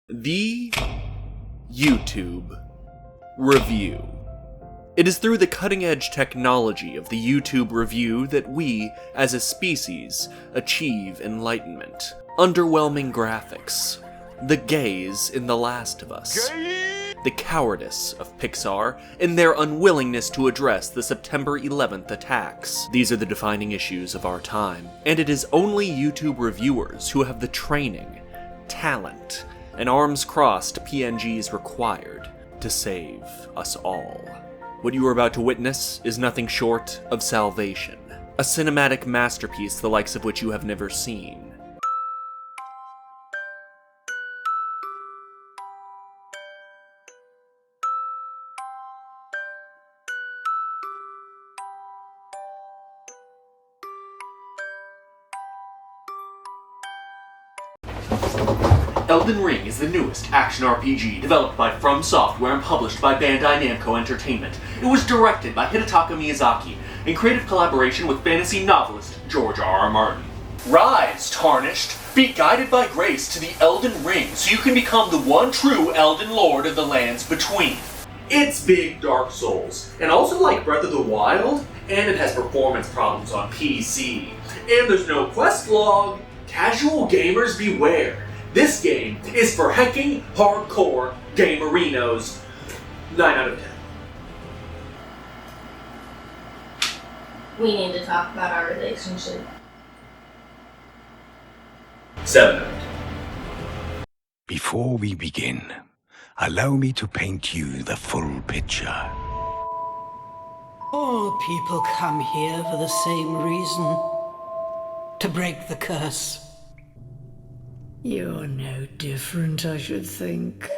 The YouTube Review. It is through the cutting-edge technology of the YouTube Review that we, as a species, achieve enlightenment. Underwhelming graphics, the gaze in The Last of Us, the cowardice of Pixar, and their unwillingness to address the September 11th attacks. These are the defining issues of our time, and it is only YouTube reviewers who have the training, talent, and arms-crossed PNGs required to save us all. What you are about to witness is nothing short of salvation, a cinematic masterpiece the likes of which you have never seen. Elden Ring is the newest action RPG developed by From Software and published by Bandai Namco Entertainment. It was directed by Hidetaka Miyazaki in creative collaboration with fantasy novelist George R.R. Martin. Rise, Tarnished! Be guided by grace to the Elden Ring so you can become the one true Elden Lord of the lands between. It's big Dark Souls, and also like Breath of the Wild, and it has performance problems on PC. And there's no quest log. Casual gamers beware. This game is for hecking hardcore gamerinos. 9 out of 10. We need to talk about our relationship. 7 out of 10. Before we begin, allow me to paint you the full picture. All people come here for the same reason. To break the curse. You're no different, I should think.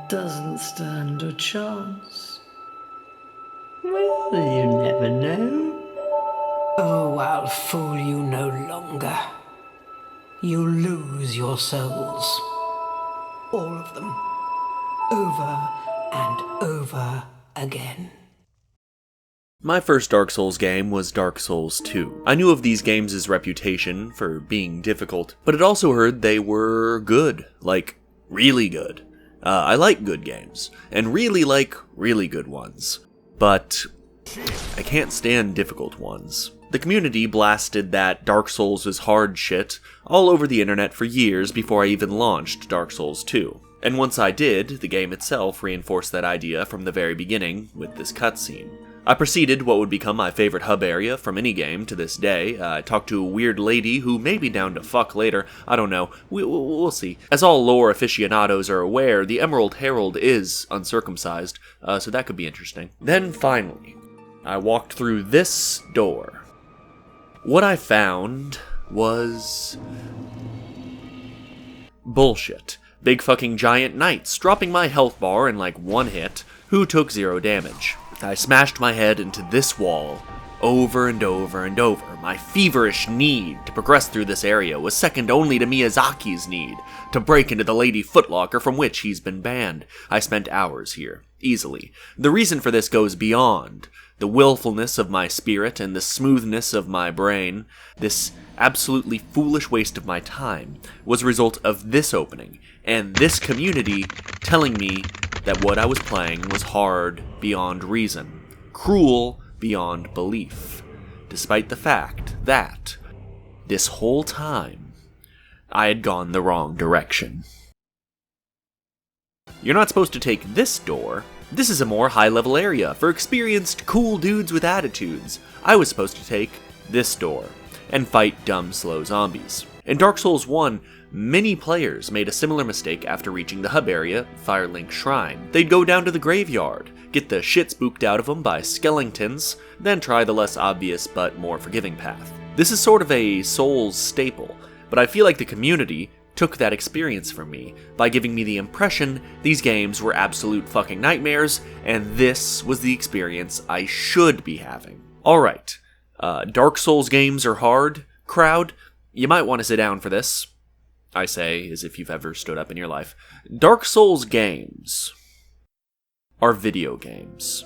Doesn't stand a chance. Well, you never know. Oh, I'll fool you no longer. You lose your souls. All of them. Over and over again. My first Dark Souls game was Dark Souls 2. I knew of these games' reputation for being difficult, but had also heard they were good. Like, really good. I like good games, and really like really good ones. But I can't stand difficult ones. The community blasted that Dark Souls is hard shit all over the internet for years before I even launched Dark Souls 2. And once I did, the game itself reinforced that idea from the very beginning with this cutscene. I proceeded what would become my favorite hub area from any game to this day. I talked to a weird lady who may be down to fuck later. I don't know. We'll see. As all lore aficionados are aware, the Emerald Herald is uncircumcised, so that could be interesting. Then finally, I walked through this door. What I found was bullshit. Big fucking giant knights dropping my health bar in like one hit, who took 0 damage. I smashed my head into this wall over and over and over. My feverish need to progress through this area was second only to Miyazaki's need to break into the Lady Footlocker from which he's been banned. I spent hours here, easily. The reason for this goes beyond the willfulness of my spirit and the smoothness of my brain. This absolutely foolish waste of my time was a result of this opening and this community telling me that what I was playing was hard beyond reason, cruel beyond belief, despite the fact that, this whole time, I had gone the wrong direction. You're not supposed to take this door. This is a more high-level area for experienced, cool dudes with attitudes. I was supposed to take this door and fight dumb, slow zombies. In Dark Souls 1, many players made a similar mistake after reaching the hub area, Firelink Shrine. They'd go down to the graveyard, get the shit spooked out of them by skeletons, then try the less obvious but more forgiving path. This is sort of a Souls staple, but I feel like the community took that experience from me by giving me the impression these games were absolute fucking nightmares, and this was the experience I should be having. Alright, Dark Souls games are hard, crowd. You might want to sit down for this. I say, as if you've ever stood up in your life. Dark Souls games are video games.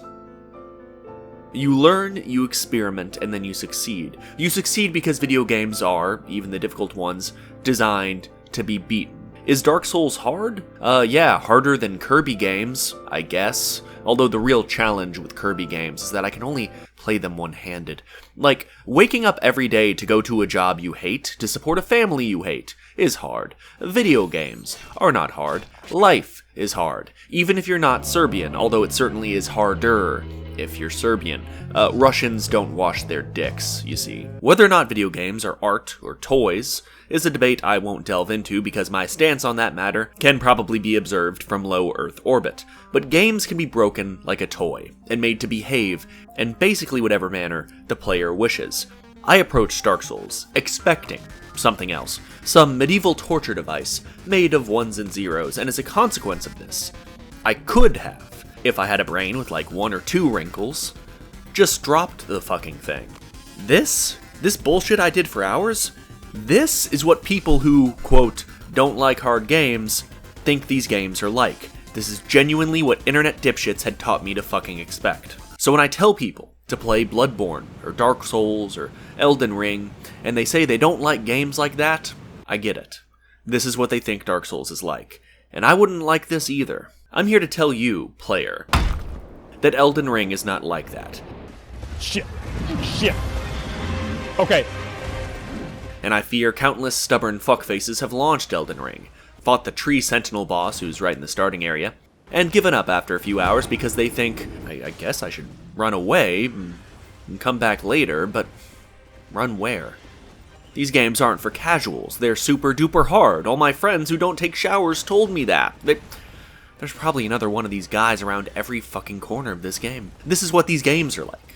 You learn, you experiment, and then you succeed. You succeed because video games are, even the difficult ones, designed to be beaten. Is Dark Souls hard? Yeah, harder than Kirby games, I guess. Although the real challenge with Kirby games is that I can only play them one-handed. Like, waking up every day to go to a job you hate, to support a family you hate, is hard. Video games are not hard. Life is hard. Even if you're not Serbian, although it certainly is harder if you're Serbian. Russians don't wash their dicks, you see. Whether or not video games are art or toys is a debate I won't delve into because my stance on that matter can probably be observed from low Earth orbit. But games can be broken like a toy, and made to behave in basically whatever manner the player wishes. I approached Dark Souls expecting something else, some medieval torture device made of ones and zeros, and as a consequence of this, I could have, if I had a brain with like 1 or 2 wrinkles, just dropped the fucking thing. This bullshit I did for hours, this is what people who, quote, don't like hard games, think these games are like. This is genuinely what internet dipshits had taught me to fucking expect. So when I tell people to play Bloodborne, or Dark Souls, or Elden Ring, and they say they don't like games like that, I get it. This is what they think Dark Souls is like. And I wouldn't like this either. I'm here to tell you, player, that Elden Ring is not like that. Shit. Okay. And I fear countless stubborn fuckfaces have launched Elden Ring, fought the tree sentinel boss who's right in the starting area, and given up after a few hours because they think, I guess I should run away and come back later, but run where? These games aren't for casuals, they're super duper hard. All my friends who don't take showers told me that. There's probably another one of these guys around every fucking corner of this game. This is what these games are like.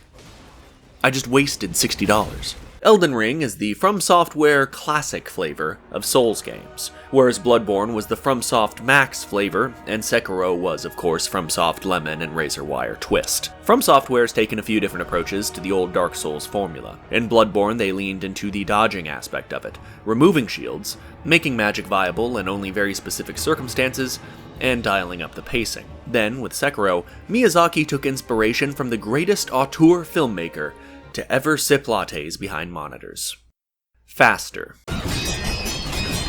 I just wasted $60. Elden Ring is the From Software classic flavor of Souls games, whereas Bloodborne was the FromSoft Max flavor, and Sekiro was, of course, FromSoft Lemon and Razor Wire Twist. From Software's taken a few different approaches to the old Dark Souls formula. In Bloodborne, they leaned into the dodging aspect of it, removing shields, making magic viable in only very specific circumstances, and dialing up the pacing. Then, with Sekiro, Miyazaki took inspiration from the greatest auteur filmmaker to ever sip lattes behind monitors. Faster.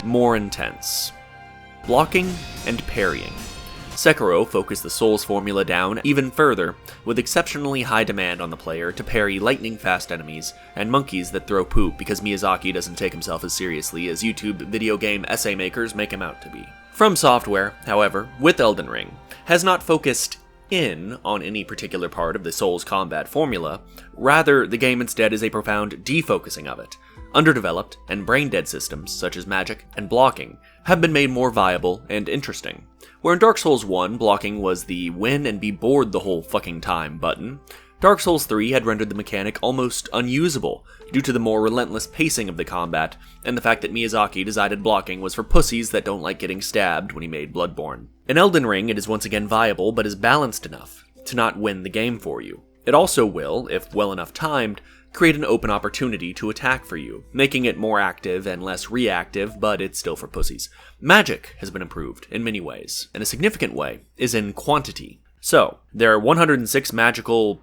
More intense. Blocking and parrying. Sekiro focused the Souls formula down even further, with exceptionally high demand on the player to parry lightning-fast enemies and monkeys that throw poop because Miyazaki doesn't take himself as seriously as YouTube video game essay makers make him out to be. From Software, however, with Elden Ring, has not focused in on any particular part of the Souls combat formula, rather the game instead is a profound defocusing of it. Underdeveloped and brain-dead systems, such as magic and blocking, have been made more viable and interesting. Where in Dark Souls 1, blocking was the win and be bored the whole fucking time button, Dark Souls 3 had rendered the mechanic almost unusable due to the more relentless pacing of the combat and the fact that Miyazaki decided blocking was for pussies that don't like getting stabbed when he made Bloodborne. In Elden Ring, it is once again viable but is balanced enough to not win the game for you. It also will, if well enough timed, create an open opportunity to attack for you, making it more active and less reactive, but it's still for pussies. Magic has been improved in many ways, and a significant way is in quantity. So, there are 106 magical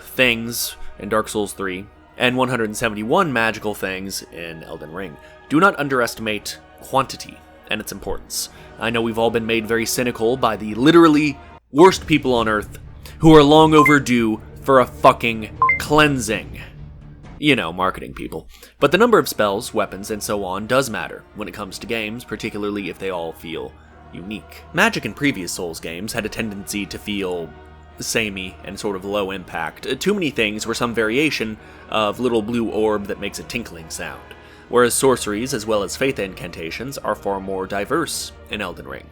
things in Dark Souls 3, and 171 magical things in Elden Ring. Do not underestimate quantity and its importance. I know we've all been made very cynical by the literally worst people on Earth who are long overdue for a fucking cleansing. You know, marketing people. But the number of spells, weapons, and so on does matter when it comes to games, particularly if they all feel unique. Magic in previous Souls games had a tendency to feel samey and sort of low impact. Too many things were some variation of little blue orb that makes a tinkling sound, whereas sorceries as well as faith incantations are far more diverse in Elden Ring.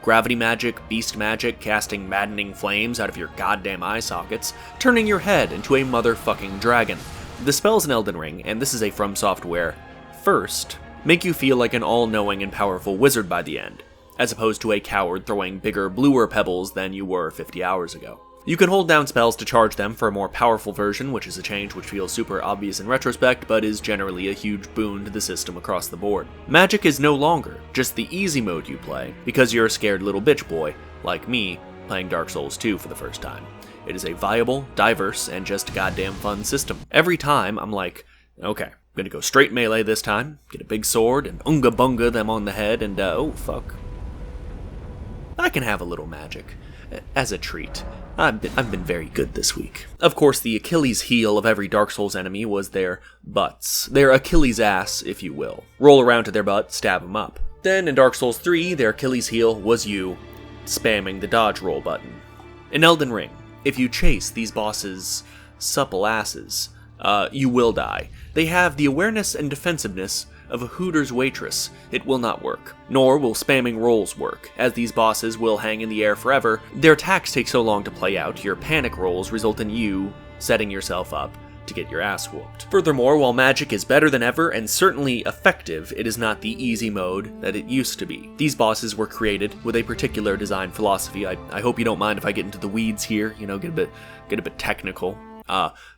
Gravity magic, beast magic, casting maddening flames out of your goddamn eye sockets, turning your head into a motherfucking dragon. The spells in Elden Ring, and this is a From Software first, make you feel like an all-knowing and powerful wizard by the end, as opposed to a coward throwing bigger, bluer pebbles than you were 50 hours ago. You can hold down spells to charge them for a more powerful version, which is a change which feels super obvious in retrospect, but is generally a huge boon to the system across the board. Magic is no longer just the easy mode you play, because you're a scared little bitch boy, like me, playing Dark Souls 2 for the first time. It is a viable, diverse, and just goddamn fun system. Every time, I'm like, okay, I'm gonna go straight melee this time, get a big sword, and unga bunga them on the head, and oh fuck. I can have a little magic. As a treat. I've been very good this week. Of course, the Achilles heel of every Dark Souls enemy was their butts. Their Achilles ass, if you will. Roll around to their butt, stab them up. Then in Dark Souls 3, their Achilles heel was you spamming the dodge roll button. In Elden Ring, if you chase these bosses' supple asses, you will die. They have the awareness and defensiveness of a Hooters waitress. It will not work. Nor will spamming rolls work, as these bosses will hang in the air forever. Their attacks take so long to play out, your panic rolls result in you setting yourself up to get your ass whooped. Furthermore, while magic is better than ever and certainly effective, it is not the easy mode that it used to be. These bosses were created with a particular design philosophy. I hope you don't mind if I get into the weeds here, get a bit technical.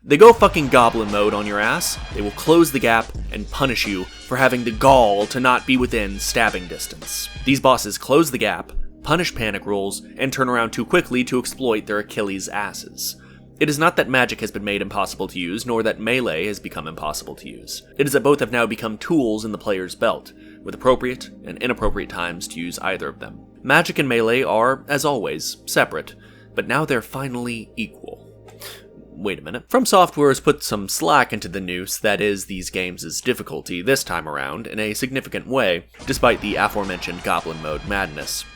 They go fucking goblin mode on your ass, they will close the gap and punish you for having the gall to not be within stabbing distance. These bosses close the gap, punish panic rolls, and turn around too quickly to exploit their Achilles asses. It is not that magic has been made impossible to use, nor that melee has become impossible to use. It is that both have now become tools in the player's belt, with appropriate and inappropriate times to use either of them. Magic and melee are, as always, separate, but now they're finally equal. Wait a minute. From Software has put some slack into the noose that is these games' difficulty this time around in a significant way, despite the aforementioned goblin mode madness.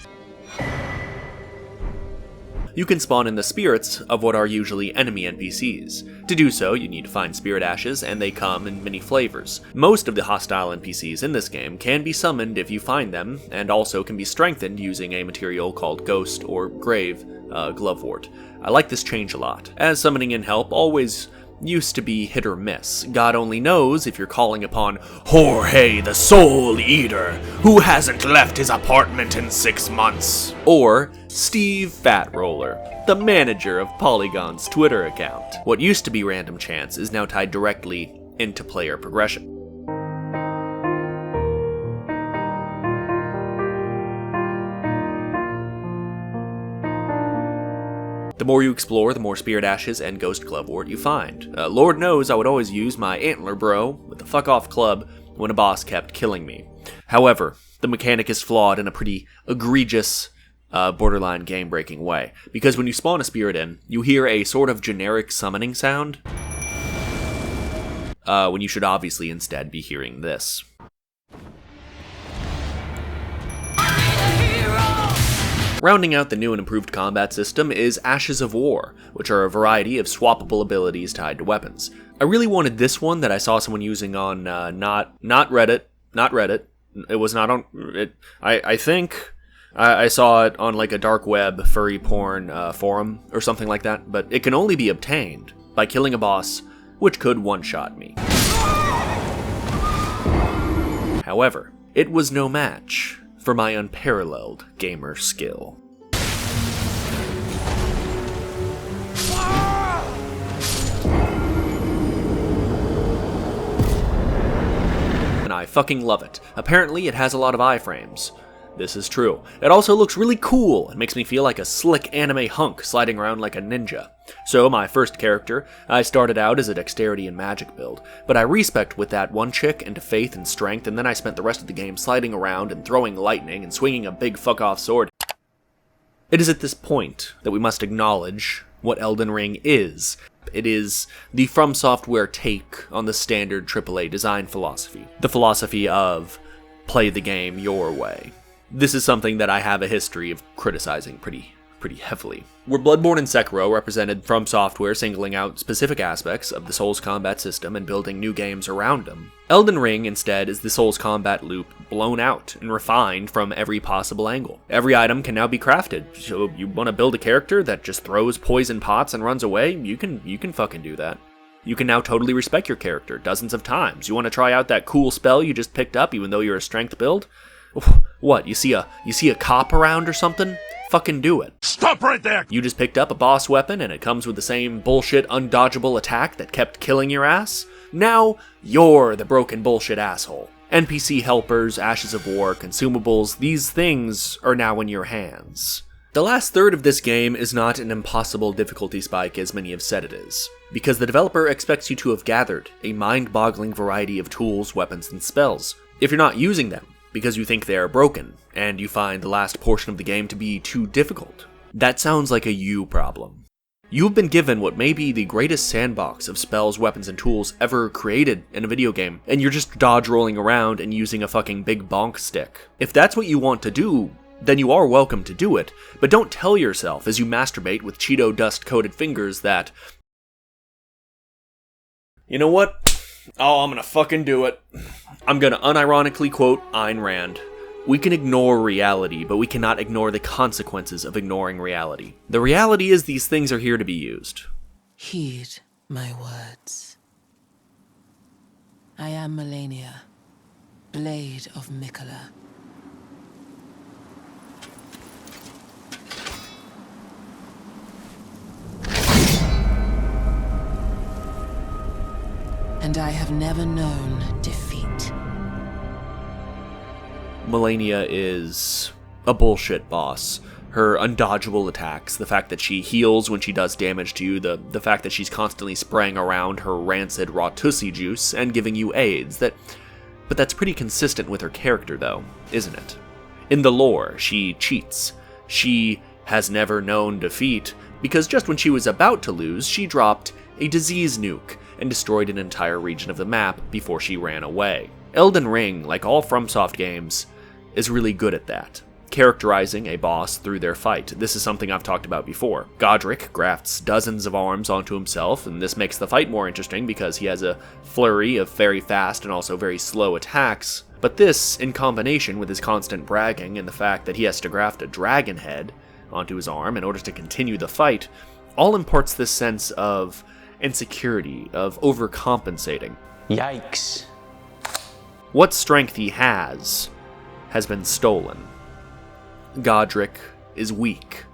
You can spawn in the spirits of what are usually enemy NPCs. To do so, you need to find spirit ashes, and they come in many flavors. Most of the hostile NPCs in this game can be summoned if you find them, and also can be strengthened using a material called Ghost or Grave Glovewort. I like this change a lot, as summoning in help always used to be hit or miss. God only knows if you're calling upon Jorge the Soul Eater, who hasn't left his apartment in 6 months, or Steve Fatroller, the manager of Polygon's Twitter account. What used to be random chance is now tied directly into player progression. The more you explore, the more spirit ashes and ghost glovewort you find. Lord knows I would always use my antler bro with the fuck off club when a boss kept killing me. However, the mechanic is flawed in a pretty egregious, borderline game-breaking way. Because when you spawn a spirit in, you hear a sort of generic summoning sound, when you should obviously instead be hearing this. Rounding out the new and improved combat system is Ashes of War, which are a variety of swappable abilities tied to weapons. I really wanted this one that I saw someone using on not Reddit. It was not on it. I think I saw it on like a dark web furry porn forum or something like that. But it can only be obtained by killing a boss, which could one-shot me. However, it was no match for my unparalleled gamer skill. And I fucking love it. Apparently it has a lot of iframes. This is true. It also looks really cool and makes me feel like a slick anime hunk sliding around like a ninja. So my first character, I started out as a dexterity and magic build, but I respect with that one chick into faith and strength, and then I spent the rest of the game sliding around and throwing lightning and swinging a big fuck off sword. It is at this point that we must acknowledge what Elden Ring is. It is the From Software take on the standard AAA design philosophy. The philosophy of play the game your way. This is something that I have a history of criticizing pretty heavily. Where Bloodborne and Sekiro represented From Software singling out specific aspects of the Souls combat system and building new games around them, Elden Ring instead is the Souls combat loop blown out and refined from every possible angle. Every item can now be crafted, so if you want to build a character that just throws poison pots and runs away, you can fucking do that. You can now totally respec your character dozens of times. You want to try out that cool spell you just picked up even though you're a strength build? What, you see a cop around or something? Fucking do it. Stop right there! You just picked up a boss weapon and it comes with the same bullshit undodgeable attack that kept killing your ass? Now, you're the broken bullshit asshole. NPC helpers, Ashes of War, consumables, these things are now in your hands. The last third of this game is not an impossible difficulty spike as many have said it is, because the developer expects you to have gathered a mind-boggling variety of tools, weapons, and spells. If you're not using them because you think they are broken, and you find the last portion of the game to be too difficult, that sounds like a you problem. You've been given what may be the greatest sandbox of spells, weapons, and tools ever created in a video game, and you're just dodge rolling around and using a fucking big bonk stick. If that's what you want to do, then you are welcome to do it, but don't tell yourself as you masturbate with Cheeto dust-coated fingers that, you know what? Oh, I'm gonna fucking do it. I'm gonna unironically quote Ayn Rand. We can ignore reality, but we cannot ignore the consequences of ignoring reality. The reality is these things are here to be used. Heed my words. I am Melania, Blade of Mikola. And I have never known defeat. Melania is a bullshit boss. Her undodgeable attacks, the fact that she heals when she does damage to you, the fact that she's constantly spraying around her rancid raw tussie juice and giving you aids, but that's pretty consistent with her character though, isn't it? In the lore, she cheats. She has never known defeat, because just when she was about to lose, she dropped a disease nuke and destroyed an entire region of the map before she ran away. Elden Ring, like all FromSoft games, is really good at that, characterizing a boss through their fight. This is something I've talked about before. Godric grafts dozens of arms onto himself, and this makes the fight more interesting because he has a flurry of very fast and also very slow attacks. But this, in combination with his constant bragging and the fact that he has to graft a dragon head onto his arm in order to continue the fight, all imparts this sense of insecurity, of overcompensating. Yikes. What strength he has been stolen. Godric is weak.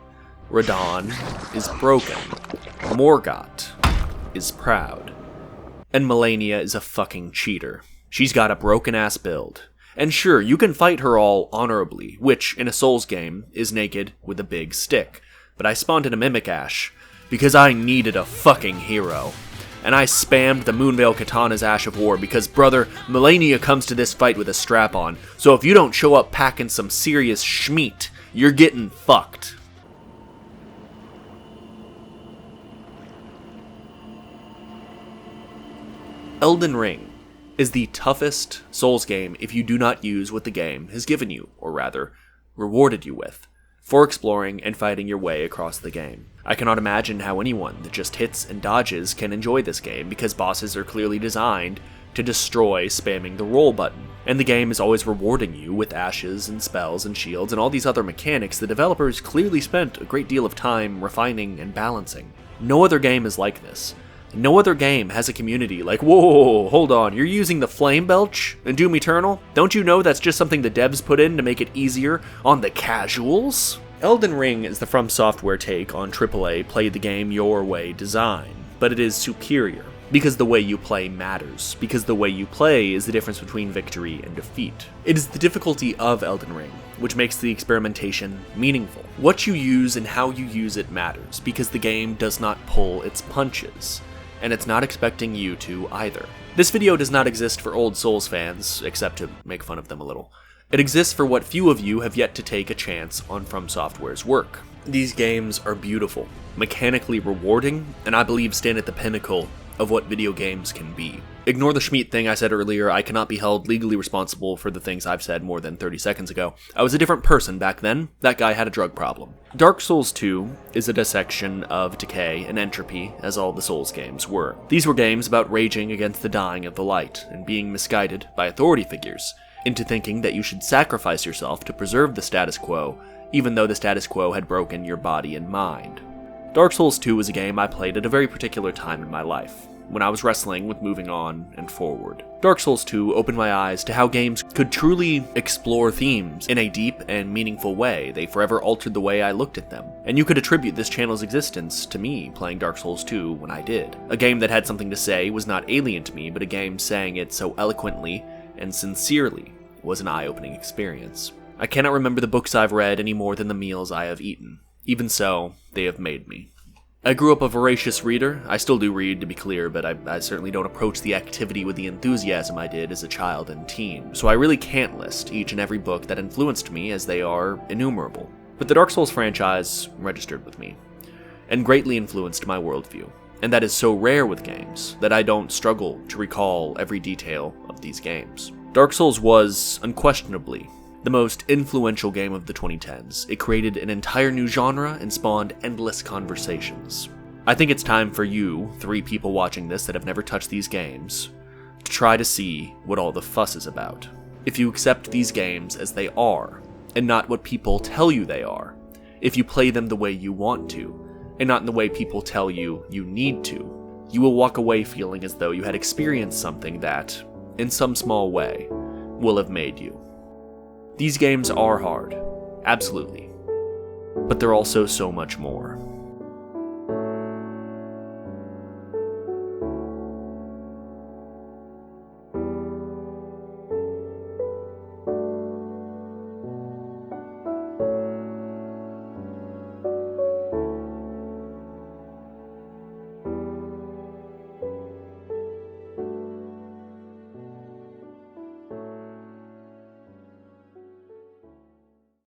Radahn is broken. Morgott is proud. And Melania is a fucking cheater. She's got a broken-ass build. And sure, you can fight her all honorably, which, in a Souls game, is naked with a big stick. But I spawned in a Mimic Ash because I needed a fucking hero. And I spammed the Moonveil Katana's Ash of War because, brother, Melania comes to this fight with a strap on, so if you don't show up packing some serious schmeat, you're getting fucked. Elden Ring is the toughest Souls game if you do not use what the game has given you, or rather, rewarded you with, for exploring and fighting your way across the game. I cannot imagine how anyone that just hits and dodges can enjoy this game, because bosses are clearly designed to destroy spamming the roll button, and the game is always rewarding you with ashes and spells and shields and all these other mechanics the developers clearly spent a great deal of time refining and balancing. No other game is like this. No other game has a community like, whoa, hold on, you're using the Flame Belch in Doom Eternal? Don't you know that's just something the devs put in to make it easier on the casuals? Elden Ring is the From Software take on AAA play the game your way design, but it is superior, because the way you play matters, because the way you play is the difference between victory and defeat. It is the difficulty of Elden Ring which makes the experimentation meaningful. What you use and how you use it matters, because the game does not pull its punches, and it's not expecting you to either. This video does not exist for old Souls fans, except to make fun of them a little. It exists for what few of you have yet to take a chance on From Software's work. These games are beautiful, mechanically rewarding, and I believe stand at the pinnacle of what video games can be. Ignore the Schmeat thing I said earlier. I cannot be held legally responsible for the things I've said more than 30 seconds ago. I was a different person back then. That guy had a drug problem. Dark Souls 2 is a dissection of decay and entropy, as all the Souls games were. These were games about raging against the dying of the light, and being misguided by authority figures into thinking that you should sacrifice yourself to preserve the status quo, even though the status quo had broken your body and mind. Dark Souls 2 was a game I played at a very particular time in my life, when I was wrestling with moving on and forward. Dark Souls 2 opened my eyes to how games could truly explore themes in a deep and meaningful way. They forever altered the way I looked at them. And you could attribute this channel's existence to me playing Dark Souls 2 when I did. A game that had something to say was not alien to me, but a game saying it so eloquently and sincerely was an eye-opening experience. I cannot remember the books I've read any more than the meals I have eaten. Even so, they have made me. I grew up a voracious reader. I still do read, to be clear, but I certainly don't approach the activity with the enthusiasm I did as a child and teen, so I really can't list each and every book that influenced me, as they are innumerable. But the Dark Souls franchise registered with me, and greatly influenced my worldview, and that is so rare with games that I don't struggle to recall every detail of these games. Dark Souls was, unquestionably, the most influential game of the 2010s. It created an entire new genre and spawned endless conversations. I think it's time for you, 3 people watching this that have never touched these games, to try to see what all the fuss is about. If you accept these games as they are, and not what people tell you they are, if you play them the way you want to, and not in the way people tell you you need to, you will walk away feeling as though you had experienced something that, in some small way, will have made you. These games are hard, absolutely, but they're also so much more.